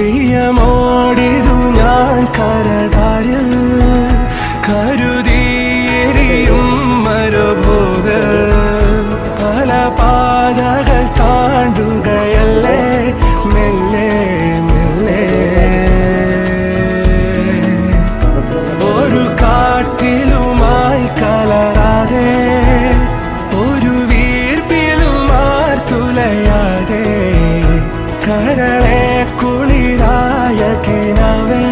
പ്രിയമോടിതു ഞാൻ കരതാരിൽ കരുതിയെരിയും മരുഭോഗ പല പാതകൾ താണ്ടുകയല്ലേ മെല്ലെ മെല്ലെ ഒരു കാറ്റിലുമായി കലരാതെ ഒരു വീർപ്പിലുമാർത്തുലയാതെ കരളെ കുളിരായ കിനാവേ